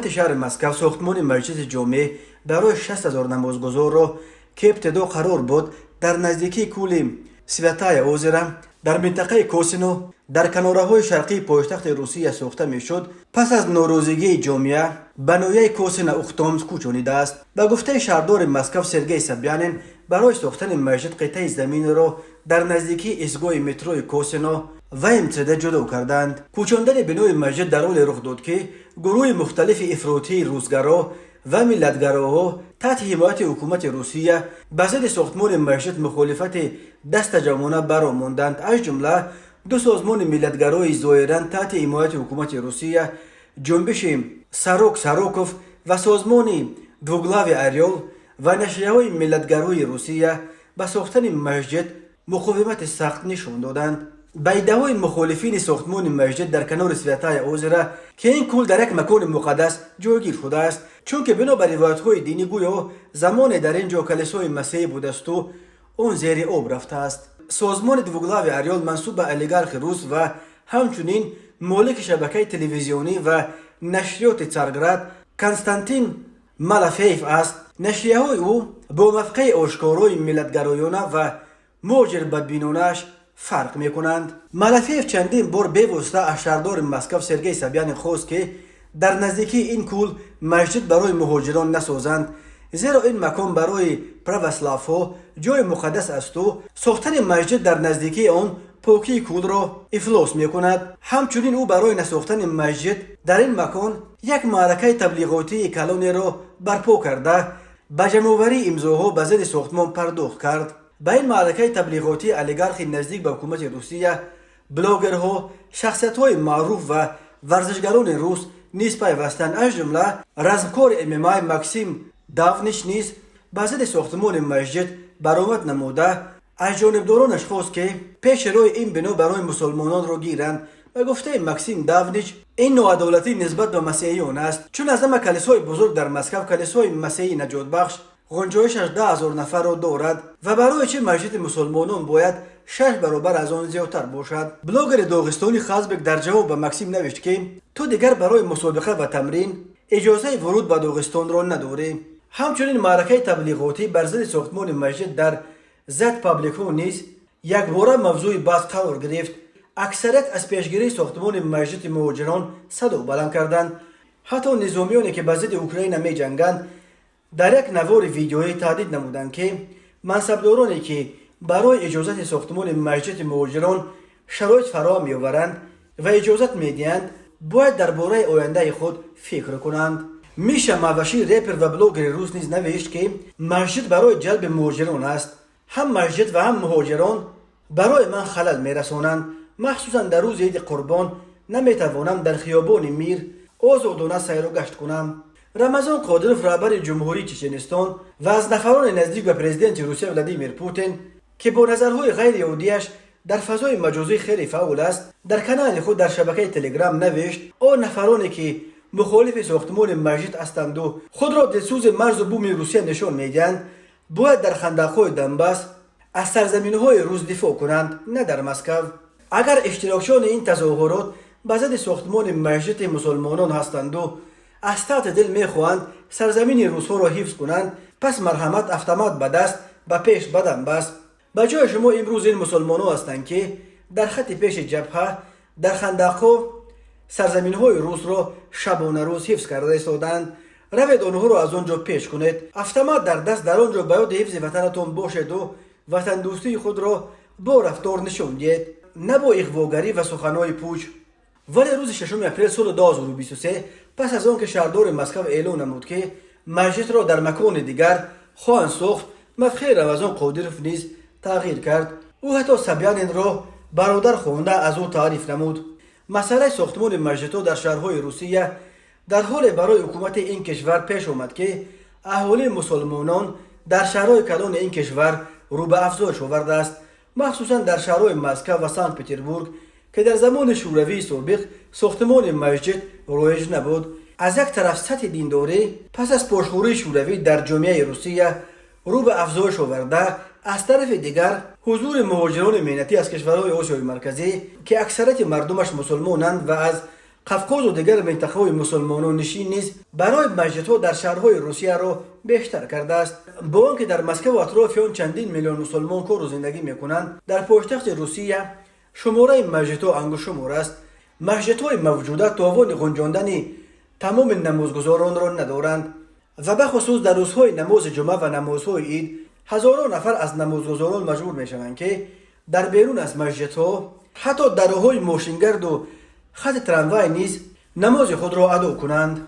حکومت شهر مسکو ساختمان مسجد جامع برای 60,000 نمازگزار را که ابتدا قرار بود در نزدیکی کول سویتای اوزرا در منطقه کوسینو در کناره‌های شرقی پایتخت روسیه ساخته میشد، پس از نوروزگی جامعه به نویه کوسین اختامس کوچانیده است. به گفته شهردار مسکو سرگئی سبیانین، برای ساختن مسجد قطعه زمین را در نزدیکی ایستگاه مترو کوسینو و امتداد جدا کردند. کوچاندن بنای مسجد در حال رخ داد که گروه مختلف افراطی روزگرا و ملتگراها تحت حمایت حکومت روسیه به ضد ساختمان مسجد مخالفت دست جوانه برآمدند. از جمله دو سازمان ملتگرای ظاهراً تحت حمایت حکومت روسیه، جنبش ساروکوف و سازمان دوگلاوی اریول و نشریه‌های ملتگرای روسیه به ساختن مسجد مقاومت سخت نشان دادند. به ایده‌های مخالفین ساختمان مسجد در کنار سویتای اوزرا که این کول در یک مکان مقدس جایگیر شده است، چون که بنا بر روایت‌های دینی گویا زمان در اینجا کلیسای مسیحی بوده است و آن زیر آب رفته است. سازمان دوگلاوی اریول منسوب به اولیگارخ روس و همچنین مالک شبکه تلویزیونی و نشریات تسارگراد کنستانتین مالافیف است. نشریه‌های او با مفقه آشکارای ملتگرایانه و موجر بدبینانه‌اش فرق میکنند. مالافیف چندین بار بواسطه از شهردار مسکو سرگئی سبیانین خواست که در نزدیکی این کول مسجد برای مهاجران نسازند، زیرا این مکان برای پروسلاف‌ها جای مقدس است و ساختن مسجد در نزدیکی آن پاکی کول را افلاس میکند. همچنین او برای نساختن مسجد در این مکان یک معرکه تبلیغاتی کلانی را برپا کرده به جمع‌آوری امضاها به ضد ساختمان پرداخت کرد. به این معرکه تبلیغاتی اولیگارخی نزدیک به حکومت روسیه، بلاگرها، شخصیت‌های معروف و ورزشگران روس نیز پیوستند. از جمله رزمکار MMA ماکسیم داونیچ نیز به ضد ساختمان مسجد برآمد نموده از جانبدارانش خواست که پیش روی این بنا برای مسلمانان را گیرند. به گفته ماکسیم داونیچ، این نوعدالتی نسبت به مسیحیان است، چون از همه کلیسای بزرگ در مسکو کلیسای مسیحی نجات بخش غنجایشش 10,000 نفر را دارد و برای چه مسجد مسلمانان باید 6 برابر از آن زیادتر باشد. بلاگر داغستانی خازبک در جواب به ماکسیم نوشت که تو دیگر برای مسابقه و تمرین اجازه ورود به داغستان را نداری. همچنین معرکه تبلیغاتی بر ضد ساختمان مسجد در زد پابلیکو نیز یک باره موضوع بحث قرار گرفت. اکثریت از پیشگیری ساختمان مسجد مهاجران صدا بلند کردند. حتی نظامیانی که به ضد اوکراین می جنگند در یک نوار ویدیویی تهدید نمودند که منصبدارانی که برای اجازت ساختمان مسجد مهاجران شرایط فراهم می‌آورند و اجازت می‌دهند باید درباره آینده خود فکر کنند. میشا ماوشی رپر و بلاگر روس نیز نوشت که مسجد برای جلب مهاجران است. هم مسجد و هم مهاجران برای من خلل می‌رسانند. مخصوصا در روز عید قربان نمی‌توانم در خیابان میر آزادانه سیر و گشت کنم. رمضان قادروف رهبر جمهوری چچنستان و از نفران نزدیک به پرزیدنت روسیه ولادیمیر پوتین که با نظرهای غیر عادیش در فضای مجازی خیلی فعال است، در کانال خود در شبکه تلگرام نوشت آن نفرانی که مخالف ساختمان مسجد هستند و خود را دلسوز مرز و بوم روسیه نشان میدهند باید در خندق‌های دنباس از سرزمین‌های روس دفاع کنند، نه در مسکو. اگر اشتراکچیان این تظاهرات به ضد ساختمان مسجد مسلمانان هستند و از تحت دل میخواهند سرزمین روس‌ها را حفظ کنند، پس مرحمت автомат به دست به پیش بدن بس. به جای شما امروز این مسلمانان هستند که در خط پیش جبهه در خندق‌ها سرزمین‌های روس را شبانه روز حفظ کرده ایستادند. روید آنها را از آنجا پیش کنید. автомат در دست در آنجا به یاد حفظ وطنتان باشید و وطن دوستی خود را با رفتار نشان دهید، نه با اغواگری و سخن‌های پوچ. ولی روز 6 اپریل سال 2023 پس از آنکه شهردار مسکو اعلام نمود که مسجد را در مکان دیگر خواهند ساخت، مفخر رمضان قادروف نیز تغییر کرد. او حتی سبیانین را برادر خوانده از او تعریف نمود. مسئله ساختمان مسجدها در شهرهای روسیه در حال برای حکومت این کشور پیش آمد که اهالی مسلمانان در شهرهای کلان این کشور رو به افزایش آورده است، مخصوصا در شهرهای مسکو و سنت پترزبورگ که در زمان شوروی سابق ساختمان مسجد رایج نبود. از یک طرف سطح دینداری پس از پاشخوری شوروی در جامعه روسیه رو به افزایش آورده، از طرف دیگر حضور مهاجران مهنتی از کشورهای آسیای مرکزی که اکثریت مردمش مسلمانند و از قفقاز و دیگر منطقه‌های مسلمانان نشین نیز برای مسجدها در شهرهای روسیه را بیشتر کرده است. با آنکه در مسکو و اطراف آن چندین میلیون مسلمان کار و زندگی میکنند، در پایتخت روسیه شماره مسجدها انگشت‌شمار است. مسجدهای موجوده توان گنجاندن تمام نمازگزاران را ندارند و به خصوص در روزهای نماز جمعه و نمازهای عید هزاران نفر از نمازگزاران مجبور میشوند که در بیرون از مسجدها، حتی درهای ماشینگرد و خط تراموای نیز نماز خود را ادا کنند.